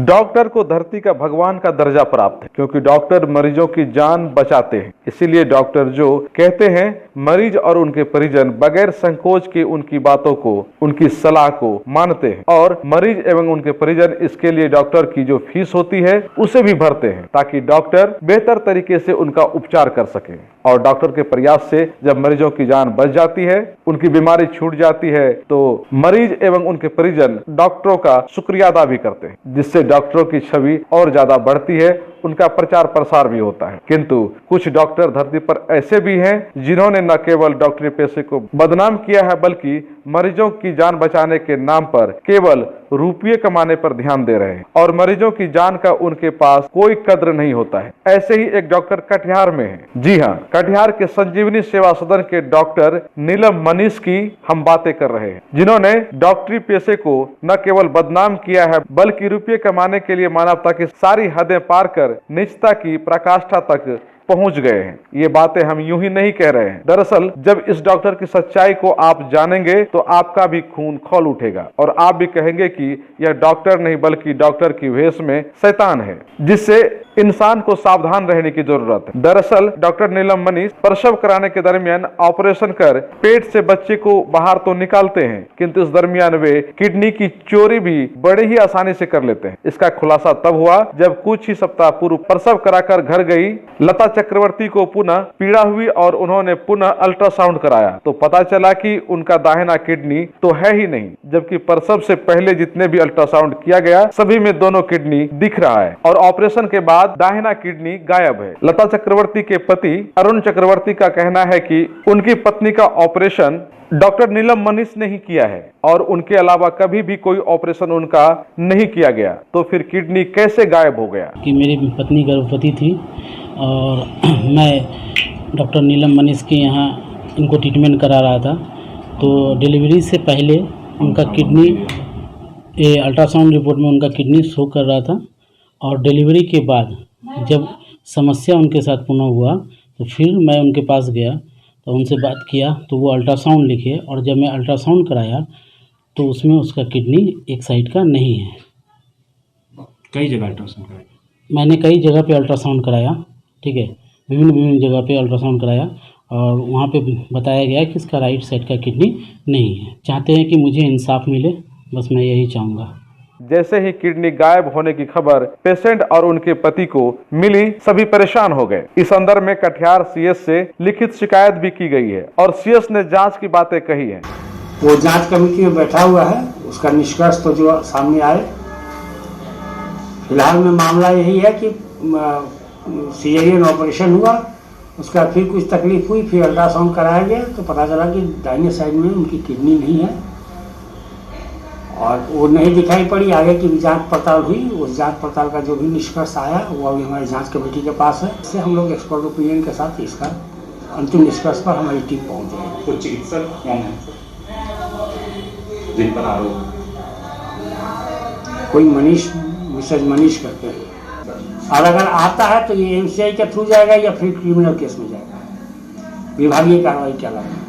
Doctor को धरती का भगवान का दर्जा प्राप्त है, क्योंकि डॉक्टर मरीजों की जान बचाते हैं। इसीलिए डॉक्टर जो कहते हैं, मरीज और उनके परिजन बगैर संकोच के उनकी बातों को, उनकी सलाह को मानते हैं और मरीज एवं उनके परिजन इसके लिए डॉक्टर की जो फीस होती है उसे भी भरते हैं, ताकि डॉक्टर बेहतर तरीके से उनका उपचार कर सके। और डॉक्टर के प्रयास से जब मरीजों की जान बच जाती है, उनकी बीमारी छूट जाती है, तो मरीज एवं उनके परिजन डॉक्टरों का शुक्रिया अदा भी करते हैं, जिससे डॉक्टरों की छवि और ज्यादा बढ़ती है, उनका प्रचार प्रसार भी होता है। किंतु कुछ डॉक्टर धरती पर ऐसे भी हैं जिन्होंने न केवल डॉक्टरी पेशे को बदनाम किया है, बल्कि मरीजों की जान बचाने के नाम पर केवल रुपये कमाने पर ध्यान दे रहे हैं और मरीजों की जान का उनके पास कोई कद्र नहीं होता है। ऐसे ही एक डॉक्टर कटिहार में है। जी हाँ, कटिहार के संजीवनी सेवा सदन के डॉक्टर नीलम मनीष की हम बातें कर रहे हैं, जिन्होंने डॉक्टरी पेशे को न केवल बदनाम किया है, बल्कि रुपये कमाने के लिए मानवता की सारी हदें पार कर निजता की प्रकाष्ठा तक पहुंच गए हैं। ये बातें हम यूं ही नहीं कह रहे हैं। दरअसल जब इस डॉक्टर की सच्चाई को आप जानेंगे तो आपका भी खून खौल उठेगा और आप भी कहेंगे कि यह डॉक्टर नहीं बल्कि डॉक्टर की वेश में शैतान है, जिससे इंसान को सावधान रहने की जरूरत है। दरअसल डॉक्टर नीलम मनीष प्रसव कराने के दरमियान ऑपरेशन कर पेट से बच्चे को बाहर तो निकालते हैं, किंतु इस दरमियान वे किडनी की चोरी भी बड़े ही आसानी से कर लेते हैं। इसका खुलासा तब हुआ जब कुछ ही सप्ताह पूर्व प्रसव कराकर घर गई लता चक्रवर्ती को पुनः पीड़ा हुई और उन्होंने पुनः अल्ट्रासाउंड कराया तो पता चला कि उनका दाहिना किडनी तो है ही नहीं, जबकि प्रसव से पहले जितने भी अल्ट्रासाउंड किया गया सभी में दोनों किडनी दिख रहा है और ऑपरेशन के बाद दाहिना किडनी गायब है। लता चक्रवर्ती के पति अरुण चक्रवर्ती का कहना है कि उनकी पत्नी का ऑपरेशन डॉक्टर नीलम मनीष ने ही किया है और उनके अलावा कभी भी कोई ऑपरेशन उनका नहीं किया गया, तो फिर किडनी कैसे गायब हो गया? कि मेरी पत्नी गर्भवती थी और मैं डॉक्टर नीलम मनीष के यहाँ इनको ट्रीटमेंट करा रहा था, तो डिलीवरी से पहले उनका किडनी अल्ट्रासाउंड रिपोर्ट में उनका किडनी शो कर रहा था और डिलीवरी के बाद जब समस्या उनके साथ पुनः हुआ तो फिर मैं उनके पास गया तो उनसे बात किया तो वो अल्ट्रासाउंड लिखे और जब मैं अल्ट्रासाउंड कराया तो उसमें उसका किडनी एक साइड का नहीं है। कई जगह अल्ट्रासाउंड कराया? मैंने कई जगह पे अल्ट्रासाउंड कराया, ठीक है, विभिन्न जगह पे अल्ट्रासाउंड कराया और वहाँ पे बताया गया कि इसका राइट साइड का किडनी नहीं है। चाहते हैं कि मुझे इंसाफ मिले, बस मैं यही चाहूँगा। जैसे ही किडनी गायब होने की खबर पेशेंट और उनके पति को मिली, सभी परेशान हो गए। इस संदर्भ में कटिहार सीएस से लिखित शिकायत भी की गई है और सीएस ने जांच की बातें कही हैं। वो जांच कमेटी में बैठा हुआ है, उसका निष्कर्ष तो जो सामने आए। फिलहाल में मामला यही है कि सीजेरियन ऑपरेशन हुआ, उसका फिर कुछ तकलीफ हुई, फिर अल्ट्रासाउंड कराया गया तो पता चला कि दाहिने साइड में उनकी किडनी नहीं है और वो नहीं दिखाई पड़ी। आगे की भी जांच पड़ताल हुई, उस जांच पड़ताल का जो भी निष्कर्ष आया वो अभी हमारी जांच कमेटी के पास है। इससे हम लोग एक्सपर्ट ओपिनियन के साथ इसका अंतिम निष्कर्ष पर हमारी टीम पहुँच जाएगी। तो चिकित्सक कौन है जिन पर आरोप? कोई मिसेज मनीष करते हैं और अगर आता है तो ये एमसीआई के थ्रू जाएगा या फिर क्रिमिनल केस में जाएगा, विभागीय कार्रवाई क्या लगेगा।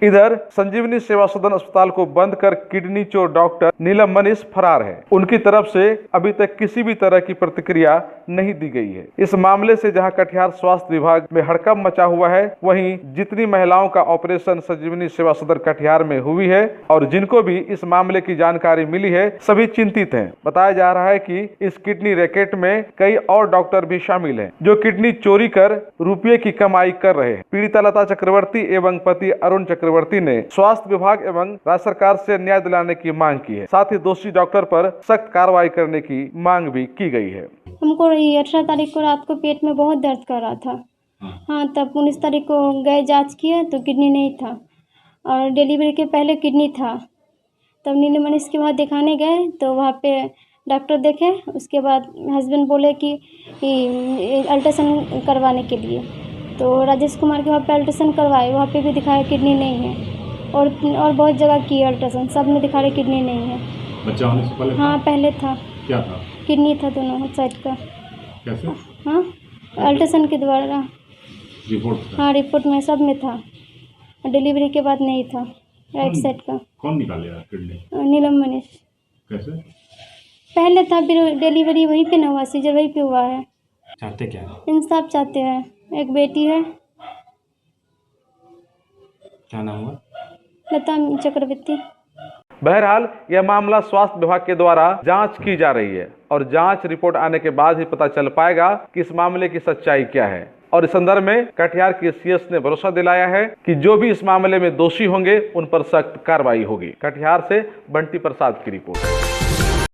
इधर संजीवनी सेवा सदन अस्पताल को बंद कर किडनी चोर डॉक्टर नीलम मनीष फरार है। उनकी तरफ से अभी तक किसी भी तरह की प्रतिक्रिया नहीं दी गई है। इस मामले से जहां कटिहार स्वास्थ्य विभाग में हड़कंप मचा हुआ है, वहीं जितनी महिलाओं का ऑपरेशन संजीवनी सेवा सदन कटिहार में हुई है और जिनको भी इस मामले की जानकारी मिली है, सभी चिंतित हैं। बताया जा रहा है कि इस किडनी रैकेट में कई और डॉक्टर भी शामिल हैं, जो किडनी चोरी कर रुपये की कमाई कर रहे हैं। पीड़िता लता चक्रवर्ती एवं पति अरुण चक्रवर्ती ने स्वास्थ्य विभाग एवं राज्य सरकार से न्याय दिलाने की मांग की है। साथ ही दोषी डॉक्टर पर सख्त कार्रवाई करने की मांग भी की गई है। हमको 18 तारीख को रात को पेट में बहुत दर्द कर रहा था। हाँ, तब 19 तारीख को गए जांच किए तो किडनी नहीं था और डिलीवरी के पहले किडनी था। तब नीलम मनीष के वहाँ दिखाने गए तो वहाँ पे डॉक्टर देखे, उसके बाद हस्बैंड बोले कि अल्ट्रासाउंड करवाने के लिए, तो राजेश कुमार के वहाँ पे अल्ट्रासाउंड करवाए, वहाँ पे भी दिखाया किडनी नहीं है और बहुत जगह की अल्ट्रासाउंड, सब में दिखा रहे किडनी नहीं है। बच्चा होने से पहले? हाँ, पहले था। क्या था? किडनी था दोनों साइड का। कैसे? हाँ, अल्ट्रासाउंड के द्वारा रिपोर्ट? हाँ, रिपोर्ट में सब में था, डिलीवरी के बाद नहीं था राइट साइड का। कौन निकालेगा किडनी? नीलम मनीष। कैसे? पहले था, फिर डिलीवरी वहीं पे ना हुआ, सीजर वहीं पे हुआ है। चाहते क्या है? इंसाफ चाहते हैं। एक बेटी है, क्या नाम हुआ? लता चक्रवर्ती। बहरहाल यह मामला स्वास्थ्य विभाग के द्वारा जांच की जा रही है और जांच रिपोर्ट आने के बाद ही पता चल पाएगा कि इस मामले की सच्चाई क्या है। और इस संदर्भ में कटिहार के सीएस ने भरोसा दिलाया है कि जो भी इस मामले में दोषी होंगे उन पर सख्त कार्रवाई होगी। कटिहार से बंटी प्रसाद की रिपोर्ट।